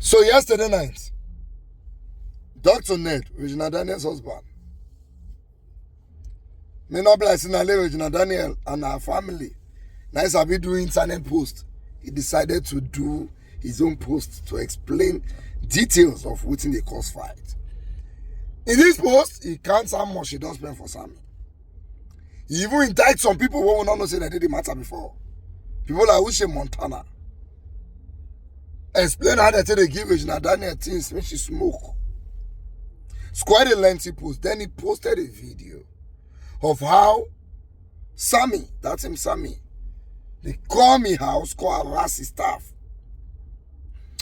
So yesterday night, Dr. Ned, Regina Daniel's husband, may not bless in Regina Daniel and her family. Nice I'll be doing internet post. He decided to do his own post to explain details of what they cause fight. In this post, he counts how much he does spend for Sammy. He even indicts some people who will not know say they did the matter before. People like Ushe Montana. Explain how they give Regina Daniel things when she smoke. It's quite a lengthy post. Then he posted a video of how Sammy, that's him Sammy, they call me house, call harass his staff.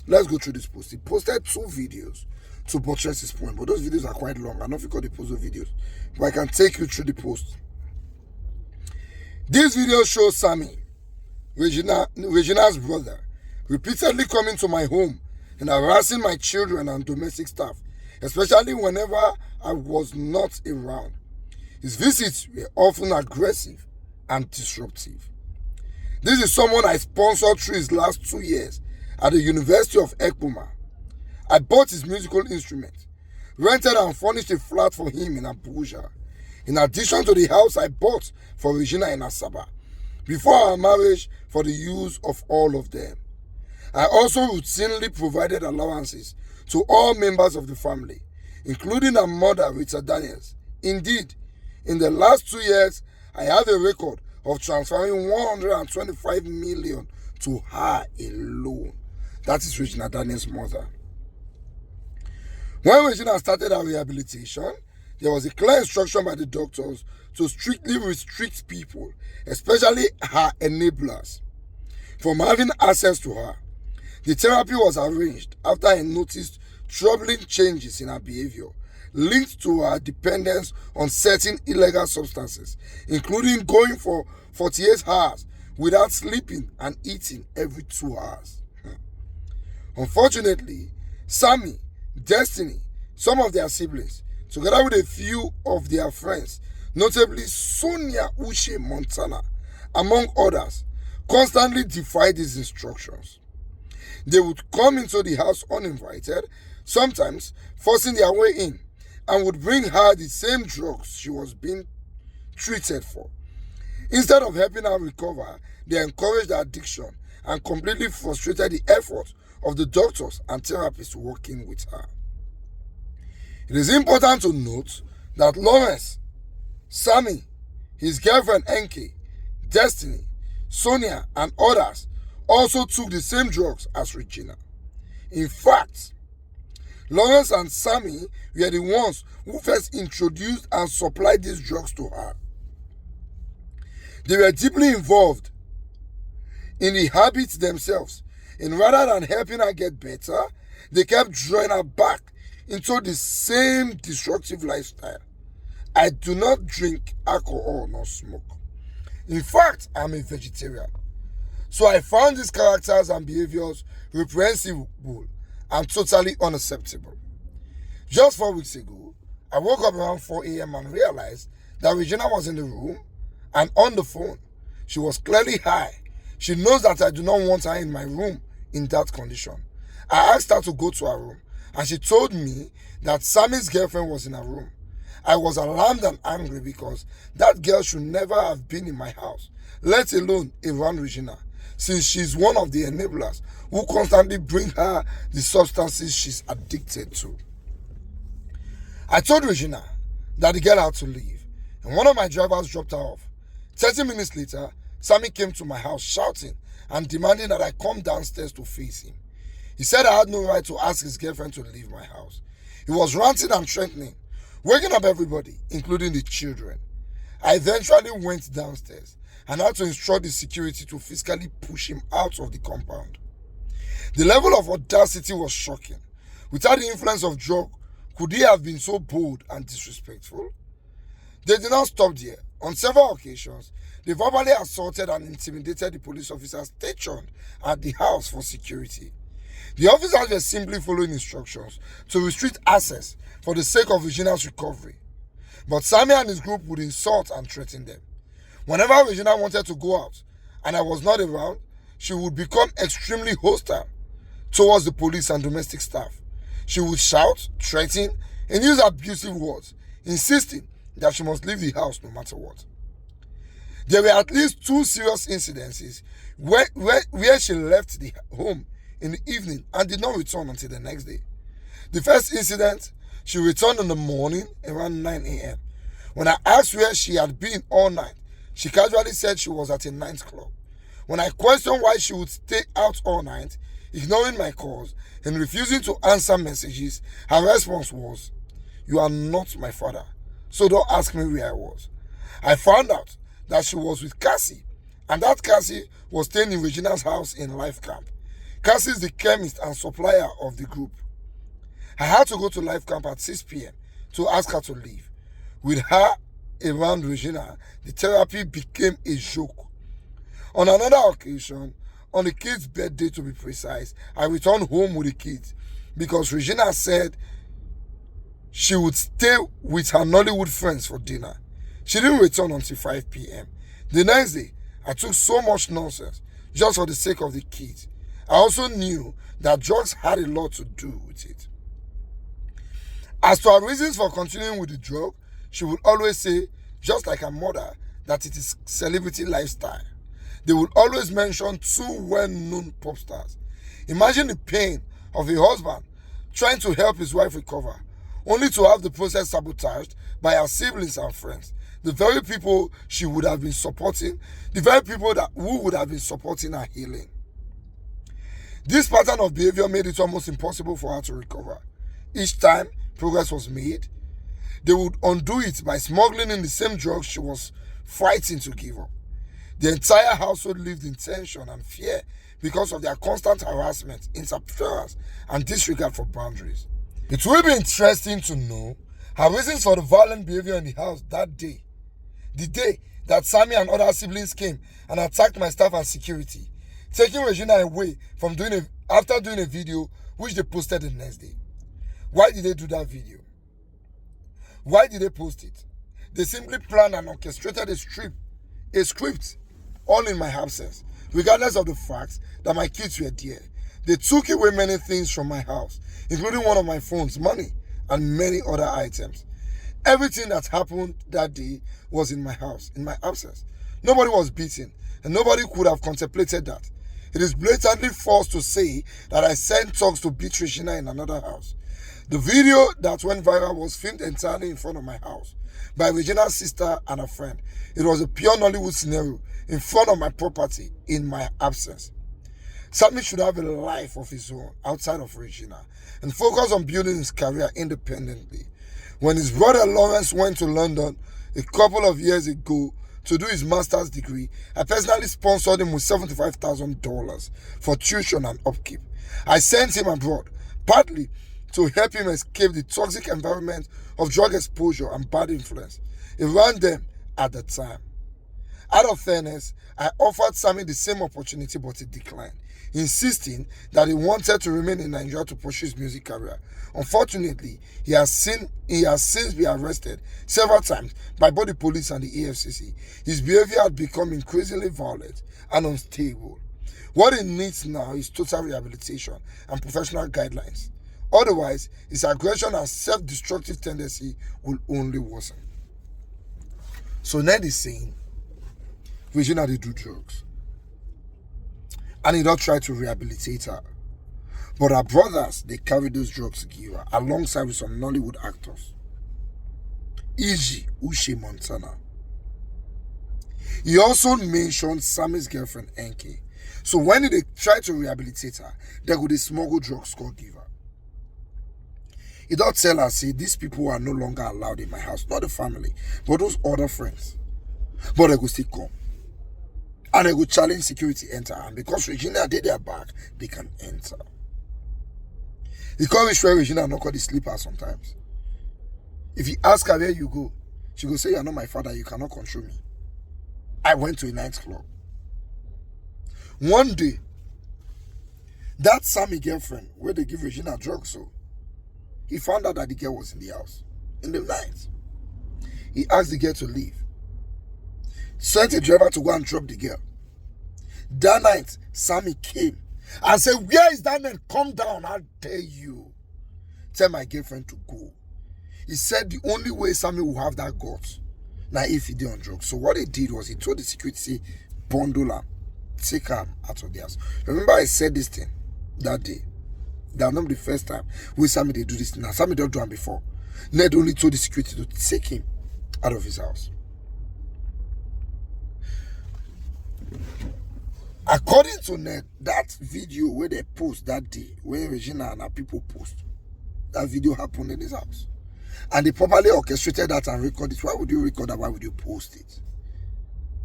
Let's go through this post. He posted 2 videos to buttress his point, but those videos are quite long. I don't know if you call the post of videos, but I can take you through the post. This video shows Sammy, Regina's brother, repeatedly coming to my home and harassing my children and domestic staff, especially whenever I was not around. His visits were often aggressive and disruptive. This is someone I sponsored through his last 2 years at the University of Ekpoma. I bought his musical instrument, rented and furnished a flat for him in Abuja, in addition to the house I bought for Regina in Asaba, before our marriage for the use of all of them. I also routinely provided allowances to all members of the family, including her mother, Rita Daniels. Indeed, in the last 2 years, I have a record of transferring 125 million to her alone. That is Regina Daniels' mother. When Regina started her rehabilitation, there was a clear instruction by the doctors to strictly restrict people, especially her enablers, from having access to her. The therapy was arranged after I noticed troubling changes in her behavior linked to her dependence on certain illegal substances, including going for 48 hours without sleeping and eating every 2 hours. Unfortunately, Sammy, Destiny, some of their siblings, together with a few of their friends, notably Sonia Ushe Montana, among others, constantly defied these instructions. They would come into the house uninvited, sometimes forcing their way in, and would bring her the same drugs she was being treated for. Instead of helping her recover, they encouraged her addiction and completely frustrated the effort of the doctors and therapists working with her. It is important to note that Lawrence, Sammy, his girlfriend Enke, Destiny, Sonia, and others also took the same drugs as Regina. In fact, Lawrence and Sammy were the ones who first introduced and supplied these drugs to her. They were deeply involved in the habits themselves, and rather than helping her get better, they kept drawing her back into the same destructive lifestyle. I do not drink alcohol nor smoke. In fact, I'm a vegetarian. So I found these characters and behaviors reprehensible and totally unacceptable. Just 4 weeks ago, I woke up around 4 a.m. and realized that Regina was in the room and on the phone. She was clearly high. She knows that I do not want her in my room in that condition. I asked her to go to her room, and she told me that Sammy's girlfriend was in her room. I was alarmed and angry because that girl should never have been in my house, let alone around Regina, since she's one of the enablers who constantly bring her the substances she's addicted to. I told Regina that the girl had to leave, and one of my drivers dropped her off. 30 minutes later, Sammy came to my house shouting and demanding that I come downstairs to face him. He said I had no right to ask his girlfriend to leave my house. He was ranting and threatening, waking up everybody, including the children. I eventually went downstairs and had to instruct the security to physically push him out of the compound. The level of audacity was shocking. Without the influence of drug, could he have been so bold and disrespectful? They did not stop there. On several occasions, they verbally assaulted and intimidated the police officers stationed at the house for security. The officers were simply following instructions to restrict access for the sake of Regina's recovery. But Sammy and his group would insult and threaten them. Whenever Regina wanted to go out and I was not around, she would become extremely hostile, towards the police and domestic staff. She would shout, threaten, and use abusive words, insisting that she must leave the house no matter what. There were at least 2 serious incidences where she left the home in the evening and did not return until the next day. The first incident, she returned in the morning around 9 a.m. When I asked where she had been all night, she casually said she was at a nightclub. When I questioned why she would stay out all night, ignoring my calls and refusing to answer messages, her response was, "You are not my father, so don't ask me where I was." I found out that she was with Cassie, and that Cassie was staying in Regina's house in Life Camp. Cassie is the chemist and supplier of the group. I had to go to Life Camp at 6 p.m. to ask her to leave. With her around Regina, the therapy became a joke. On another occasion, on the kid's birthday to be precise, I returned home with the kids because Regina said she would stay with her Nollywood friends for dinner. She didn't return until 5 p.m. The next day, I took so much nonsense just for the sake of the kids. I also knew that drugs had a lot to do with it. As to her reasons for continuing with the drug, she would always say, just like her mother, that it is celebrity lifestyle. They would always mention 2 well-known pop stars. Imagine the pain of a husband trying to help his wife recover, only to have the process sabotaged by her siblings and friends, the very people she would have been supporting, the very people who would have been supporting her healing. This pattern of behavior made it almost impossible for her to recover. Each time progress was made, they would undo it by smuggling in the same drugs she was fighting to give up. The entire household lived in tension and fear because of their constant harassment, interference, and disregard for boundaries. It will be interesting to know her reasons for the violent behavior in the house that day. The day that Sammy and other siblings came and attacked my staff and security, taking Regina away from after doing a video which they posted the next day. Why did they do that video? Why did they post it? They simply planned and orchestrated a script, all in my absence, regardless of the fact that my kids were there. They took away many things from my house, including one of my phones, money, and many other items. Everything that happened that day was in my house, in my absence. Nobody was beaten, and nobody could have contemplated that. It is blatantly false to say that I sent thugs to beat Regina in another house. The video that went viral was filmed entirely in front of my house by Regina's sister and a friend. It was a pure Nollywood scenario in front of my property in my absence. Sammy should have a life of his own outside of Regina and focus on building his career independently. When his brother Lawrence went to London a couple of years ago to do his master's degree, I personally sponsored him with $75,000 for tuition and upkeep. I sent him abroad, partly to help him escape the toxic environment of drug exposure and bad influence around them at the time. Out of fairness, I offered Sammy the same opportunity, but he declined, insisting that he wanted to remain in Nigeria to pursue his music career. Unfortunately, he has since been arrested several times by both the police and the EFCC. His behavior had become increasingly violent and unstable. What he needs now is total rehabilitation and professional guidelines. Otherwise, his aggression and self-destructive tendency will only worsen. So Ned is saying, Regina did do drugs. And he don't try to rehabilitate her. But her brothers, they carried those drugs to give her, alongside with some Nollywood actors. E.g. Ushe Montana. He also mentioned Sammy's girlfriend, NK. So when they try to rehabilitate her, they go to smuggle drugs called give her. He don't tell her, say, these people are no longer allowed in my house. Not the family, but those other friends. But they go still come. And they go challenge security enter. And because Regina did their back, they can enter. He can't be sure Regina not call the sleeper sometimes. If you ask her where you go, she will say, you're not my father, you cannot control me. I went to a nightclub. One day, that Sammy girlfriend, where they give Regina drugs, so he found out that the girl was in the house in the night. He asked the girl to leave. Sent a driver to go and drop the girl. That night, Sammy came and say, where is that man? Come down, I dare you. Tell my girlfriend to go. He said the only way Sammy will have that guts, now if he did on drugs. So what he did was he told the security, bundle him, take him out of the house. Remember I said this thing that day. That not be the first time with Sammy they do this. Now Sammy don't do it before. Ned only told the security to take him out of his house. According to Ned, that video where they post that day, where Regina and her people post, that video happened in his house. And they properly orchestrated that and recorded it. Why would you record that? Why would you post it?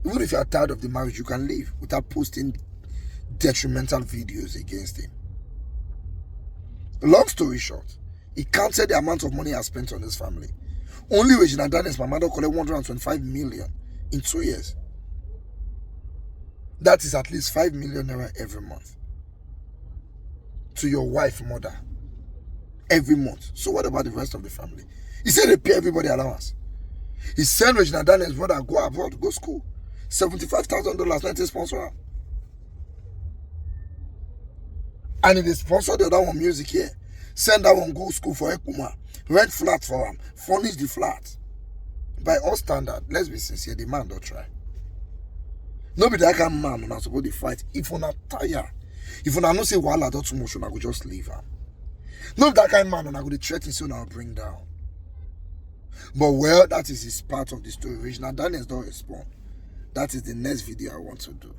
Even if you are tired of the marriage, you can leave without posting detrimental videos against him. Long story short, he counted the amount of money he has spent on his family. Only Regina Daniels, my mother, collected 125 million in 2 years. That is at least 5 million naira every month to your wife, mother, every month. So what about the rest of the family? He said they pay everybody allowance. He sent Regina Daniels' brother go abroad to go school. $75,000, 90 sponsor her. And he sponsored the other one music here. Send that one go school for Ekuma. Rent flat for him. Furnish the flat. By all standard, let's be sincere, the man don't try. Nobody that kind of man when I suppose to fight. If you're not tired, if you're not say wala don't too much, I go just leave him. Not that kind of man when I go to threaten soon I'll bring down. But well, that is his part of the story. Regina Daniels don't respond. That is the next video I want to do.